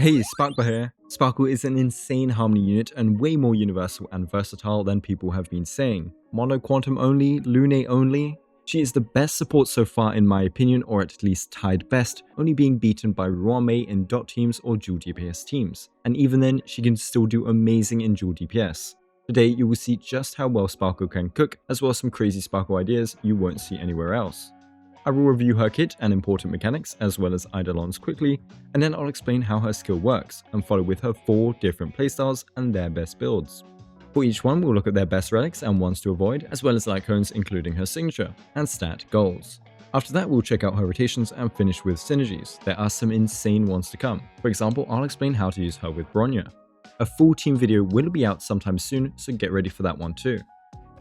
Hey, Sparkle here. Sparkle is an insane harmony unit and way more universal and versatile than people have been saying. Mono Quantum only, Lune only. She is the best support so far in my opinion, or at least tied best, only being beaten by Ruame in dot teams or dual DPS teams. And even then, she can still do amazing in dual DPS. Today, you will see just how well Sparkle can cook, as well as some crazy Sparkle ideas you won't see anywhere else. I will review her kit and important mechanics, as well as Eidolons quickly, and then I'll explain how her skill works, and follow with her 4 different playstyles and their best builds. For each one, we'll look at their best relics and ones to avoid, as well as icons including her signature, and stat goals. After that, we'll check out her rotations and finish with synergies. There are some insane ones to come. For example, I'll explain how to use her with Bronya. A full team video will be out sometime soon, so get ready for that one too.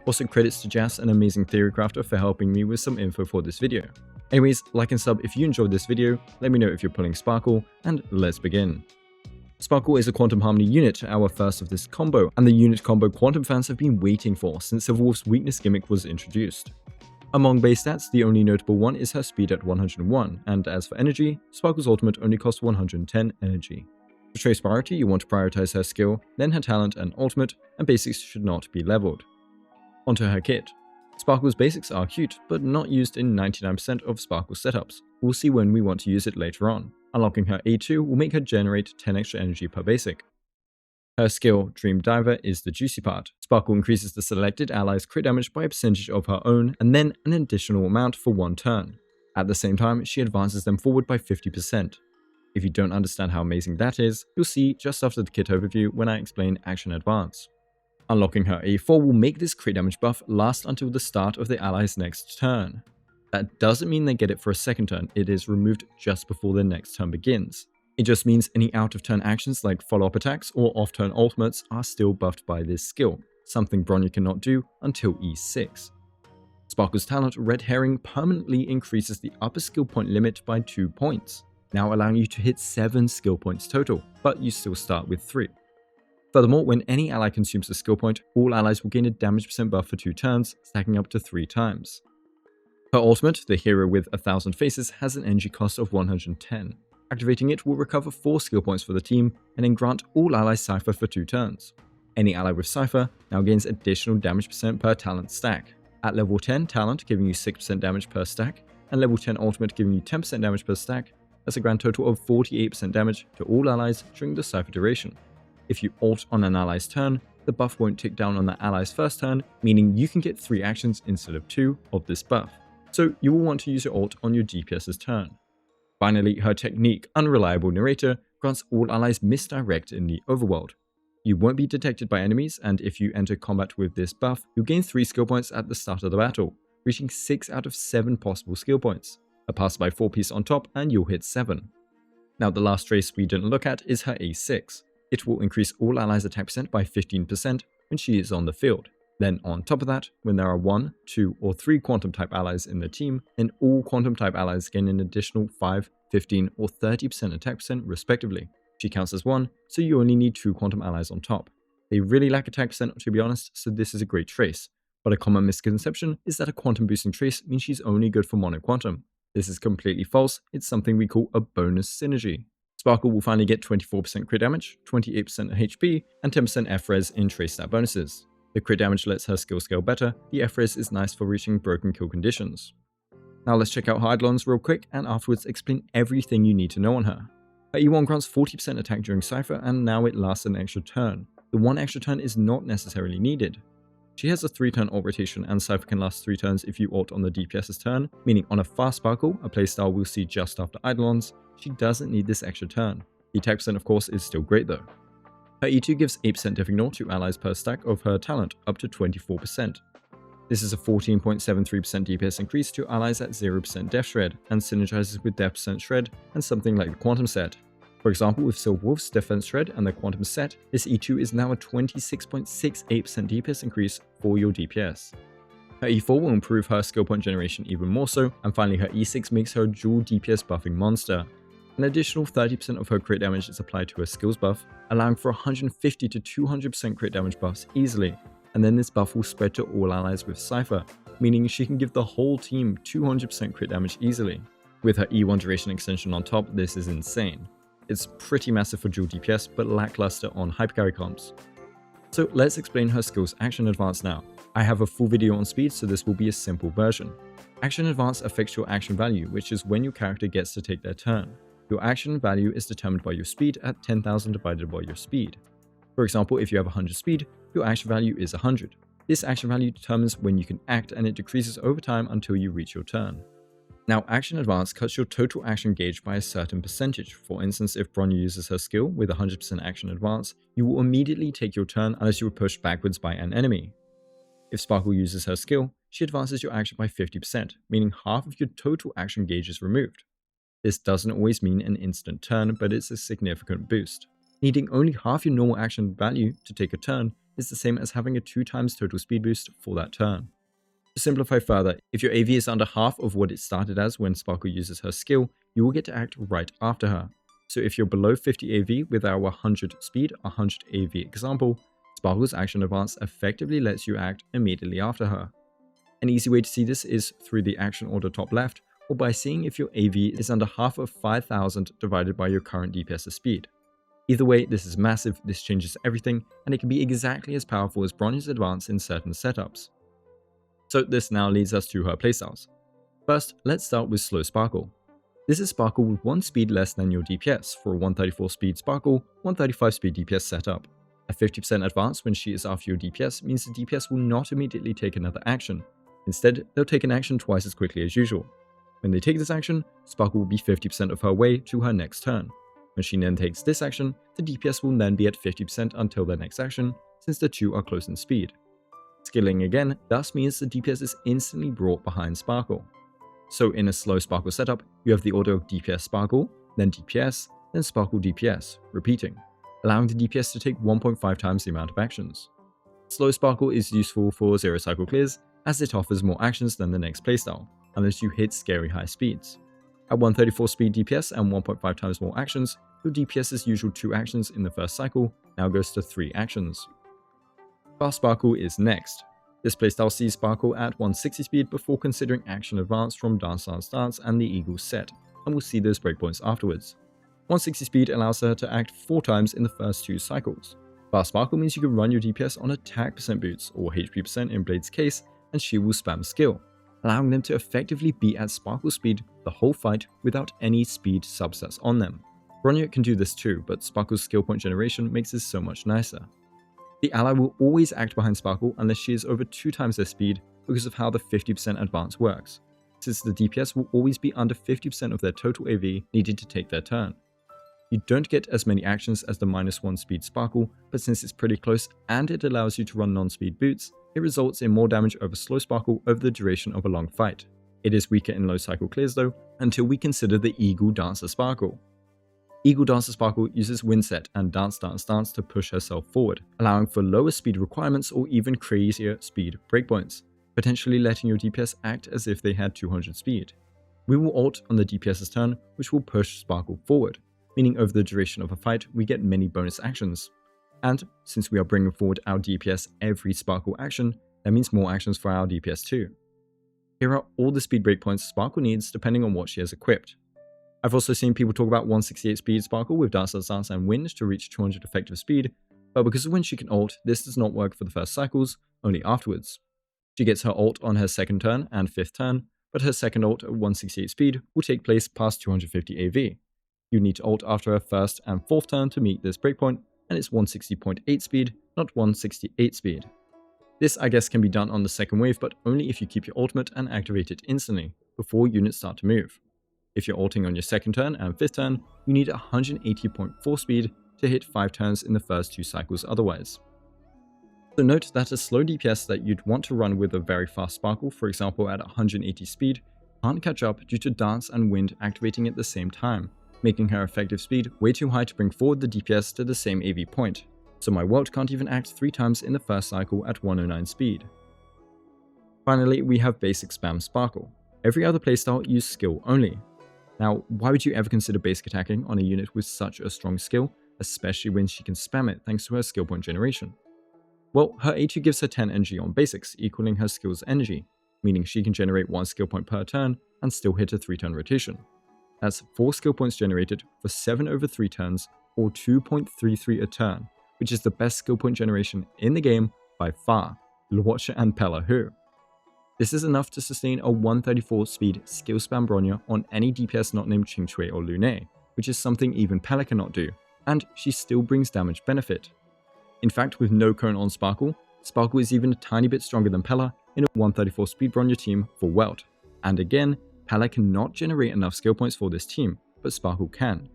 Also, credits to Jas, an amazing theory crafter, for helping me with some info for this video. Anyways, like and sub if you enjoyed this video, let me know if you're pulling Sparkle, and let's begin. Sparkle is a Quantum Harmony unit, our first of this combo, and the unit combo Quantum fans have been waiting for since the Wolf's weakness gimmick was introduced. Among base stats, the only notable one is her speed at 101, and as for energy, Sparkle's ultimate only costs 110 energy. For trace priority, you want to prioritize her skill, then her talent and ultimate, and basics should not be leveled. Onto her kit. Sparkle's basics are cute, but not used in 99% of Sparkle's setups. We'll see when we want to use it later on. Unlocking her A2 will make her generate 10 extra energy per basic. Her skill, Dream Diver, is the juicy part. Sparkle increases the selected ally's crit damage by a percentage of her own, and then an additional amount for one turn. At the same time, she advances them forward by 50%. If you don't understand how amazing that is, you'll see just after the kit overview when I explain Action Advance. Unlocking her A4 will make this crit damage buff last until the start of the ally's next turn. That doesn't mean they get it for a second turn, it is removed just before their next turn begins. It just means any out-of-turn actions like follow-up attacks or off-turn ultimates are still buffed by this skill, something Bronya cannot do until E6. Sparkle's talent, Red Herring, permanently increases the upper skill point limit by 2 points, now allowing you to hit 7 skill points total, but you still start with 3. Furthermore, when any ally consumes a skill point, all allies will gain a damage percent buff for 2 turns, stacking up to 3 times. Her ultimate, the hero with 1000 faces, has an energy cost of 110. Activating it will recover 4 skill points for the team, and then grant all allies Cypher for 2 turns. Any ally with Cypher now gains additional damage percent per talent stack. At level 10 talent giving you 6% damage per stack, and level 10 ultimate giving you 10% damage per stack, that's a grand total of 48% damage to all allies during the Cypher duration. If you ult on an ally's turn, the buff won't tick down on the ally's first turn, meaning you can get 3 actions instead of 2 of this buff. So you will want to use your ult on your DPS's turn. Finally, her technique, Unreliable Narrator, grants all allies misdirect in the overworld. You won't be detected by enemies, and if you enter combat with this buff, you'll gain 3 skill points at the start of the battle, reaching 6 out of 7 possible skill points. A passerby 4 piece on top and you'll hit 7. Now the last trace we didn't look at is her A6. It will increase all allies' attack percent by 15% when she is on the field. Then on top of that, when there are 1, 2, or 3 Quantum type allies in the team, then all Quantum type allies gain an additional 5, 15, or 30% attack percent respectively. She counts as 1, so you only need 2 Quantum allies on top. They really lack attack percent to be honest, so this is a great trace. But a common misconception is that a Quantum boosting trace means she's only good for Mono Quantum. This is completely false, it's something we call a bonus synergy. Sparkle will finally get 24% crit damage, 28% HP, and 10% FRES in trace stat bonuses. The crit damage lets her skill scale better, the FRES is nice for reaching broken kill conditions. Now let's check out her Eidolons real quick and afterwards explain everything you need to know on her. Her E1 grants 40% attack during Cypher and now it lasts an extra turn. The 1 extra turn is not necessarily needed. She has a 3-turn ult rotation and Cypher can last 3 turns if you ult on the DPS's turn, meaning on a fast Sparkle, a playstyle we'll see just after Eidolons, she doesn't need this extra turn. The attack percent of course is still great though. Her E2 gives 8% def ignore to allies per stack of her talent, up to 24%. This is a 14.73% DPS increase to allies at 0% def shred, and synergizes with def percent shred and something like the Quantum set. For example, with Silverwolf's defense shred and the Quantum set, this E2 is now a 26.68% DPS increase for your DPS. Her E4 will improve her skill point generation even more so, and finally her E6 makes her a dual DPS buffing monster. An additional 30% of her crit damage is applied to her skills buff, allowing for 150 to 200% crit damage buffs easily, and then this buff will spread to all allies with Cypher, meaning she can give the whole team 200% crit damage easily. With her E1 duration extension on top, this is insane. It's pretty massive for dual DPS, but lackluster on hypercarry comps. So let's explain her skill's action advance now. I have a full video on speed, so this will be a simple version. Action advance affects your action value, which is when your character gets to take their turn. Your action value is determined by your speed at 10,000 divided by your speed. For example, if you have 100 speed, your action value is 100. This action value determines when you can act, and it decreases over time until you reach your turn. Now, action advance cuts your total action gauge by a certain percentage. For instance, if Bronya uses her skill with 100% action advance, you will immediately take your turn unless you are pushed backwards by an enemy. If Sparkle uses her skill, she advances your action by 50%, meaning half of your total action gauge is removed. This doesn't always mean an instant turn, but it's a significant boost. Needing only half your normal action value to take a turn is the same as having a 2 times total speed boost for that turn. To simplify further, if your AV is under half of what it started as when Sparkle uses her skill, you will get to act right after her. So if you're below 50 AV with our 100 speed, 100 AV example, Sparkle's action advance effectively lets you act immediately after her. An easy way to see this is through the action order top left, or by seeing if your AV is under half of 5,000 divided by your current DPS's speed. Either way, this is massive, this changes everything, and it can be exactly as powerful as Bronya's advance in certain setups. So this now leads us to her playstyles. First, let's start with Slow Sparkle. This is Sparkle with 1 speed less than your DPS for a 134 speed Sparkle, 135 speed DPS setup. A 50% advance when she is after your DPS means the DPS will not immediately take another action. Instead, they'll take an action twice as quickly as usual. When they take this action, Sparkle will be 50% of her way to her next turn. When she then takes this action, the DPS will then be at 50% until their next action, since the two are close in speed. Scaling again thus means the DPS is instantly brought behind Sparkle. So in a slow Sparkle setup, you have the order of DPS Sparkle, then DPS, then Sparkle DPS, repeating, allowing the DPS to take 1.5 times the amount of actions. Slow Sparkle is useful for 0 cycle clears, as it offers more actions than the next playstyle, unless you hit scary high speeds. At 134 speed DPS and 1.5 times more actions, your DPS's usual 2 actions in the first cycle now goes to 3 actions. Fast Sparkle is next. This playstyle sees Sparkle at 160 speed before considering action advance from Dance Dance Dance and the Eagle set, and we'll see those breakpoints afterwards. 160 speed allows her to act 4 times in the first 2 cycles. Fast Sparkle means you can run your DPS on attack percent boots, or HP percent in Blade's case, and she will spam skill, allowing them to effectively be at Sparkle speed the whole fight without any speed subsets on them. Bronya can do this too, but Sparkle's skill point generation makes this so much nicer. The ally will always act behind Sparkle unless she is over 2 times their speed because of how the 50% advance works, since the DPS will always be under 50% of their total AV needed to take their turn. You don't get as many actions as the -1 speed Sparkle, but since it's pretty close and it allows you to run non-speed boots, it results in more damage over Slow Sparkle over the duration of a long fight. It is weaker in low cycle clears though, until we consider the Eagle Dancer Sparkle. Eagle Dancer Sparkle uses Windset and Dance Dance Dance to push herself forward, allowing for lower speed requirements or even crazier speed breakpoints, potentially letting your DPS act as if they had 200 speed. We will ult on the DPS's turn, which will push Sparkle forward, meaning over the duration of a fight we get many bonus actions. And since we are bringing forward our DPS every Sparkle action, that means more actions for our DPS too. Here are all the speed breakpoints Sparkle needs depending on what she has equipped. I've also seen people talk about 168 speed Sparkle with Dance Dance Dance and Wind to reach 200 effective speed, but because of when she can ult, this does not work for the first cycles, only afterwards. She gets her ult on her second turn and fifth turn, but her second ult at 168 speed will take place past 250 AV. You need to ult after her first and fourth turn to meet this breakpoint, and it's 160.8 speed, not 168 speed. This I guess can be done on the second wave, but only if you keep your ultimate and activate it instantly, before units start to move. If you're ulting on your second turn and fifth turn, you need 180.4 speed to hit 5 turns in the first 2 cycles otherwise. So note that a slow DPS that you'd want to run with a very fast Sparkle, for example at 180 speed, can't catch up due to Dance and Wind activating at the same time, making her effective speed way too high to bring forward the DPS to the same AV point, so my Welt can't even act 3 times in the first cycle at 109 speed. Finally, we have basic spam Sparkle. Every other playstyle uses skill only. Now, why would you ever consider basic attacking on a unit with such a strong skill, especially when she can spam it thanks to her skill point generation? Well, her A2 gives her 10 energy on basics, equaling her skill's energy, meaning she can generate 1 skill point per turn and still hit a 3-turn rotation. That's 4 skill points generated for 7 over 3 turns, or 2.33 a turn, which is the best skill point generation in the game by far. Watch and Pela who. This is enough to sustain a 134 speed skill spam Bronya on any DPS not named Qingque or Lune, which is something even Pela cannot do, and she still brings damage benefit. In fact, with no cone on Sparkle, Sparkle is even a tiny bit stronger than Pela in a 134 speed Bronya team for Welt. And again, Pela cannot generate enough skill points for this team, but Sparkle can.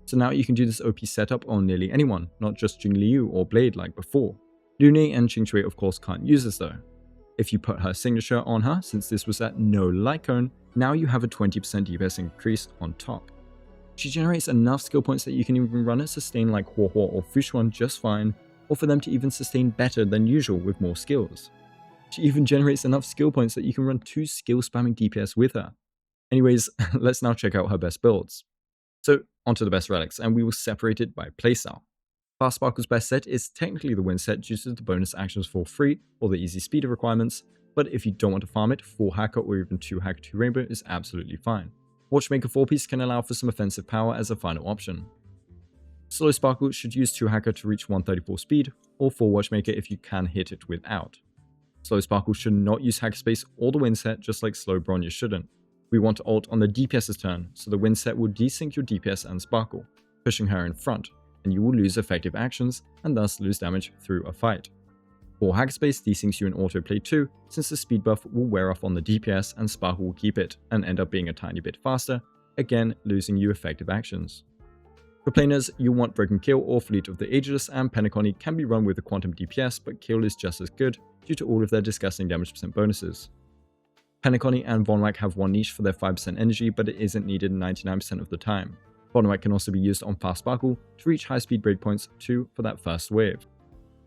So now you can do this OP setup on nearly anyone, not just Jingliu or Blade like before. Lune and Qingque of course can't use this though. If you put her signature on her, since this was at no light cone, now you have a 20% DPS increase on top. She generates enough skill points that you can even run a sustain like Huo Huo or Fushuan just fine, or for them to even sustain better than usual with more skills. She even generates enough skill points that you can run 2 skill spamming DPS with her. Anyways, let's now check out her best builds. So onto the best relics, and we will separate it by playstyle. Fast Sparkle's best set is technically the win set due to the bonus actions for free or the easy speeder requirements, but if you don't want to farm it, 4 Hacker or even 2 Hacker 2 Rainbow is absolutely fine. Watchmaker 4-piece can allow for some offensive power as a final option. Slow Sparkle should use 2 Hacker to reach 134 speed, or 4 Watchmaker if you can hit it without. Slow Sparkle should not use Hacker Space or the win set just like Slow Bronya shouldn't. We want to ult on the DPS's turn, so the win set will desync your DPS and Sparkle, pushing her in front, and you will lose effective actions and thus lose damage through a fight. 4 Hacker Space desyncs you in autoplay too, since the speed buff will wear off on the DPS and Sparkle will keep it and end up being a tiny bit faster, again losing you effective actions. For planers, you want Broken Kill or Fleet of the Ageless, and Penacony can be run with the Quantum DPS, but Kill is just as good due to all of their disgusting damage percent bonuses. Penacony and Von Whack have one niche for their 5% energy, but it isn't needed 99% of the time. Von Whack can also be used on Fast Sparkle to reach high speed breakpoints too for that first wave.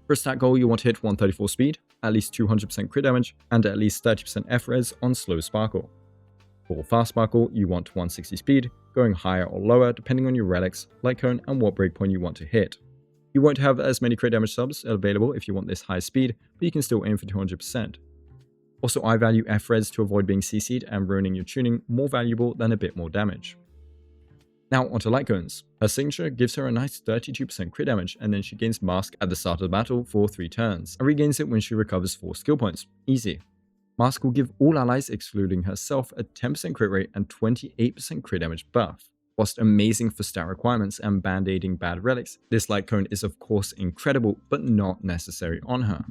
For a stat goal, you want to hit 134 speed, at least 200% crit damage, and at least 30% F-res on Slow Sparkle. For Fast Sparkle, you want 160 speed, going higher or lower depending on your relics, light cone, and what breakpoint you want to hit. You won't have as many crit damage subs available if you want this high speed, but you can still aim for 200%. Also, I value F-res to avoid being CC'd and ruining your tuning more valuable than a bit more damage. Now onto light cones. Her signature gives her a nice 32% crit damage, and then she gains Mask at the start of the battle for 3 turns, and regains it when she recovers 4 skill points. Easy. Mask will give all allies excluding herself a 10% crit rate and 28% crit damage buff. Whilst amazing for stat requirements and band-aiding bad relics, this light cone is of course incredible, but not necessary on her.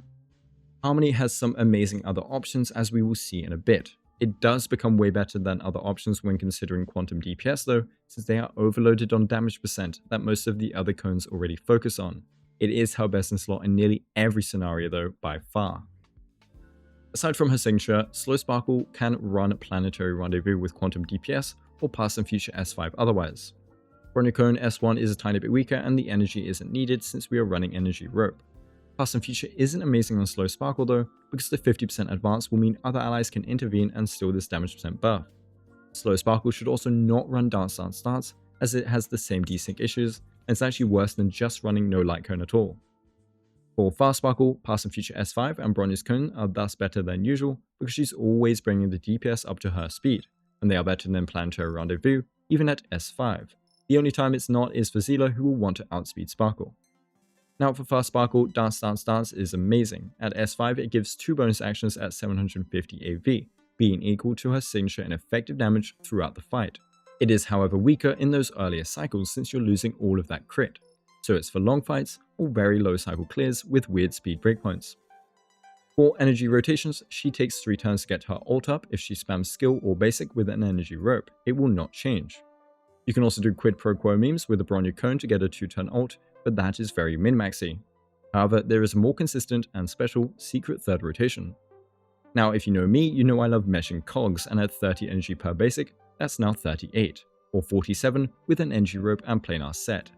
Harmony has some amazing other options, as we will see in a bit. It does become way better than other options when considering Quantum DPS though, since they are overloaded on damage percent that most of the other cones already focus on. It is her best in slot in nearly every scenario though, by far. Aside from her signature, Slow Sparkle can run Planetary Rendezvous with Quantum DPS or Past and Future S5 otherwise. Bronya Cone S1 is a tiny bit weaker and the energy isn't needed since we are running Energy Rope. Past and Future isn't amazing on Slow Sparkle though, because the 50% advance will mean other allies can intervene and steal this damage percent buff. Slow Sparkle should also not run Dance Dance Dance, as it has the same desync issues, and it's actually worse than just running no light cone at all. For Fast Sparkle, Past and Future S5 and Bronya's Cone are thus better than usual because she's always bringing the DPS up to her speed, and they are better than Planetary Rendezvous, even at S5. The only time it's not is for Zila, who will want to outspeed Sparkle. Now for Fast Sparkle, Dance Dance Dance is amazing. At S5 it gives 2 bonus actions at 750 AV, being equal to her signature in effective damage throughout the fight. It is however weaker in those earlier cycles since you're losing all of that crit, so it's for long fights or very low cycle clears with weird speed breakpoints. For energy rotations, she takes 3 turns to get her ult up if she spams skill or basic with an energy rope. It will not change. You can also do quid pro quo memes with a Bronya Cone to get a 2-turn ult, but that is very min-maxy. However, there is a more consistent and special secret third rotation. Now if you know me, you know I love meshing cogs, and at 30 energy per basic, that's now 38, or 47 with an energy rope and planar set.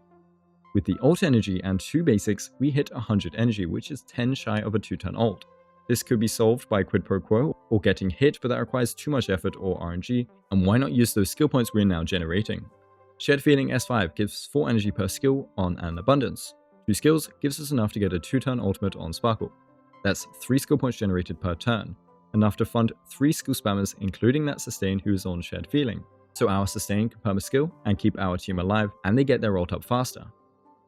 With the ult energy and 2 basics, we hit 100 energy, which is 10 shy of a 2-turn ult. This could be solved by quid pro quo or getting hit, but that requires too much effort or RNG, and why not use those skill points we're now generating? Shared Feeling S5 gives 4 energy per skill on an abundance. 2 skills gives us enough to get a 2-turn ultimate on Sparkle. That's 3 skill points generated per turn, enough to fund 3 skill spammers including that sustain who is on Shared Feeling. so our sustain can perma skill and keep our team alive, and they get their ult up faster.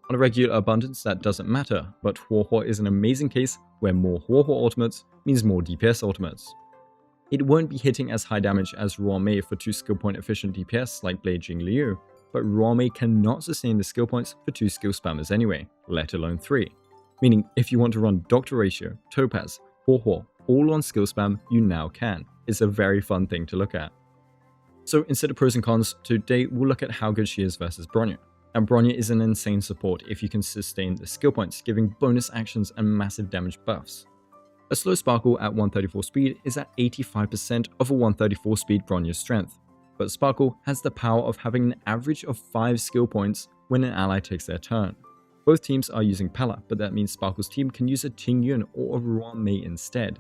On a regular abundance, that doesn't matter, but Huohuo is an amazing case where more Huohuo ultimates means more DPS ultimates. It won't be hitting as high damage as Ruan-Mei for 2 skill point efficient DPS like Blade Jingliu, but Ruan-Mei cannot sustain the skill points for 2 skill spammers anyway, let alone 3. Meaning, if you want to run Doctor Ratio, Topaz, Huohuo, all on skill spam, you now can. It's a very fun thing to look at. So instead of pros and cons, today we'll look at how good she is versus Bronya. And Bronya is an insane support if you can sustain the skill points, giving bonus actions and massive damage buffs. A slow Sparkle at 134 speed is at 85% of a 134 speed Bronya's strength, but Sparkle has the power of having an average of 5 skill points when an ally takes their turn. Both teams are using Pela, but that means Sparkle's team can use a Tingyun or a Ruan-Mei instead.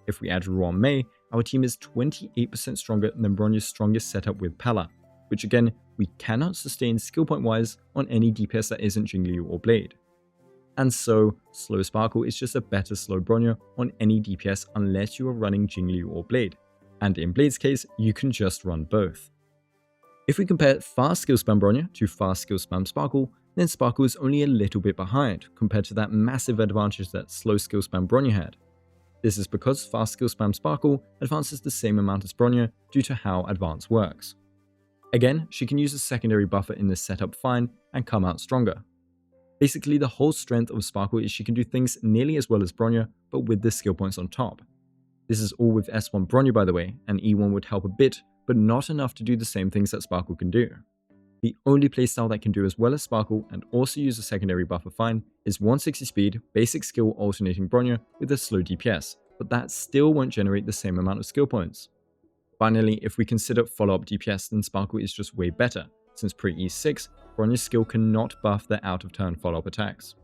If we add Ruan-Mei, our team is 28% stronger than Bronya's strongest setup with Pela, which again, we cannot sustain skill point wise on any DPS that isn't Jingliu or Blade. And so, slow Sparkle is just a better slow Bronya on any DPS unless you are running Jingliu or Blade, and in Blade's case, you can just run both. If we compare fast skill spam Bronya to fast skill spam Sparkle, then Sparkle is only a little bit behind compared to that massive advantage that slow skill spam Bronya had. This is because fast skill spam Sparkle advances the same amount as Bronya due to how advance works. Again, she can use a secondary buffer in this setup fine and come out stronger. Basically, the whole strength of Sparkle is she can do things nearly as well as Bronya, but with the skill points on top. This is all with S1 Bronya by the way, and E1 would help a bit, but not enough to do the same things that Sparkle can do. The only playstyle that can do as well as Sparkle and also use a secondary buffer fine is 160 speed, basic skill alternating Bronya with a slow DPS, but that still won't generate the same amount of skill points. Finally, if we consider follow-up DPS, then Sparkle is just way better, since pre-E6, Bronya's skill cannot buff their out-of-turn follow-up attacks.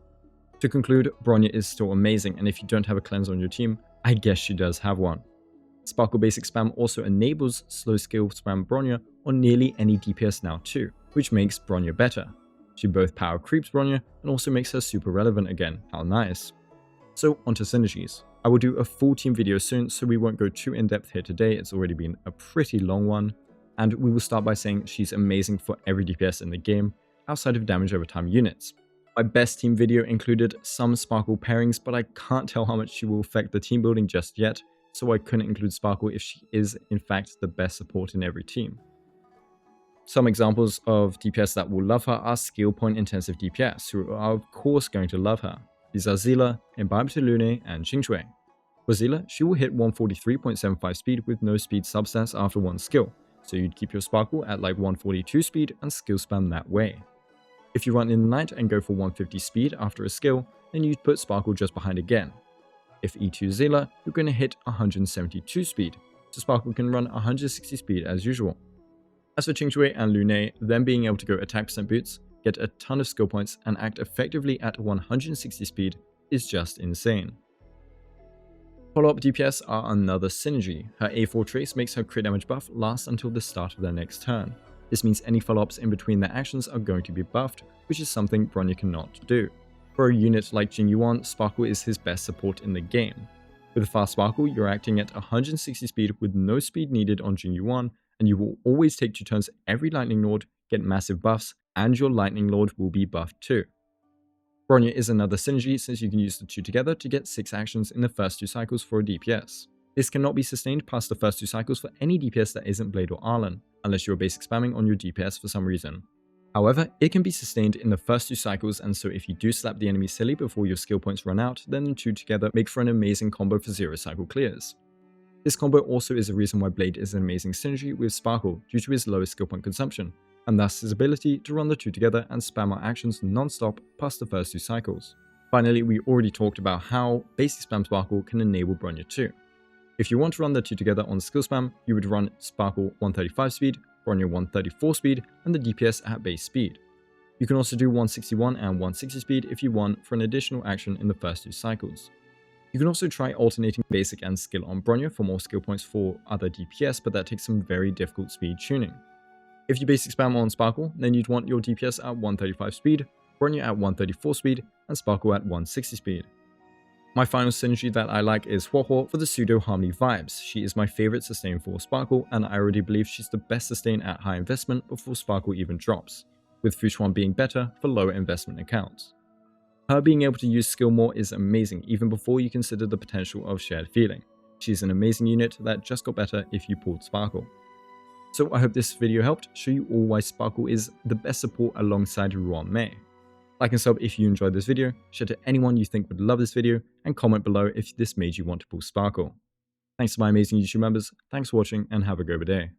To conclude, Bronya is still amazing, and if you don't have a cleanse on your team, I guess she does have one. Sparkle basic spam also enables slow skill spam Bronya on nearly any DPS now too, which makes Bronya better. She both power creeps Bronya and also makes her super relevant again, how nice. So onto synergies. I will do a full team video soon, so we won't go too in-depth here today, it's already been a pretty long one. And we will start by saying she's amazing for every DPS in the game, outside of damage over time units. My best team video included some Sparkle pairings, but I can't tell how much she will affect the team building just yet, so I couldn't include Sparkle if she is in fact the best support in every team. Some examples of DPS that will love her are skill point intensive DPS, who are of course going to love her. These are Seele, Imbibe to Lune, and Xingque. For Seele, she will hit 143.75 speed with no speed substats after one skill, so you'd keep your Sparkle at like 142 speed and skill spam that way. If you run in the night and go for 150 speed after a skill, then you'd put Sparkle just behind again. If E2 Seele, you're going to hit 172 speed, so Sparkle can run 160 speed as usual. As for Xingque and Lune, them being able to go attack percent boots, get a ton of skill points, and act effectively at 160 speed is just insane. Follow-up DPS are another synergy. Her A4 trace makes her crit damage buff last until the start of their next turn. This means any follow-ups in between their actions are going to be buffed, which is something Bronya cannot do. For a unit like Jin Yuan, Sparkle is his best support in the game. With a fast Sparkle, you're acting at 160 speed with no speed needed on Jin Yuan, and you will always take 2 turns every Lightning Lord, get massive buffs, and your Lightning Lord will be buffed too. Bronya is another synergy since you can use the two together to get 6 actions in the first 2 cycles for a DPS. This cannot be sustained past the first 2 cycles for any DPS that isn't Blade or Arlen, unless you're basic spamming on your DPS for some reason. However, it can be sustained in the first 2 cycles, and so if you do slap the enemy silly before your skill points run out, then the 2 together make for an amazing combo for 0 cycle clears. This combo also is a reason why Blade is an amazing synergy with Sparkle due to his lowest skill point consumption, and thus his ability to run the 2 together and spam our actions non-stop past the first 2 cycles. Finally, we already talked about how basic spam Sparkle can enable Bronya too. If you want to run the 2 together on skill spam, you would run Sparkle 135 speed, Bronya 134 speed, and the DPS at base speed. You can also do 161 and 160 speed if you want for an additional action in the first 2 cycles. You can also try alternating basic and skill on Bronya for more skill points for other DPS, but that takes some very difficult speed tuning. If you basic spam on Sparkle, then you'd want your DPS at 135 speed, Bronya at 134 speed, and Sparkle at 160 speed. My final synergy that I like is Huohuo for the pseudo harmony vibes. She is my favorite sustain for Sparkle, and I already believe she's the best sustain at high investment before Sparkle even drops, with Fuchuan being better for lower investment accounts. Her being able to use skill more is amazing even before you consider the potential of shared feeling. She's an amazing unit that just got better if you pulled Sparkle. So I hope this video helped show you all why Sparkle is the best support alongside Ruanmei. Like and sub if you enjoyed this video, share to anyone you think would love this video, and comment below if this made you want to pull Sparkle. Thanks to my amazing YouTube members, thanks for watching and have a good day.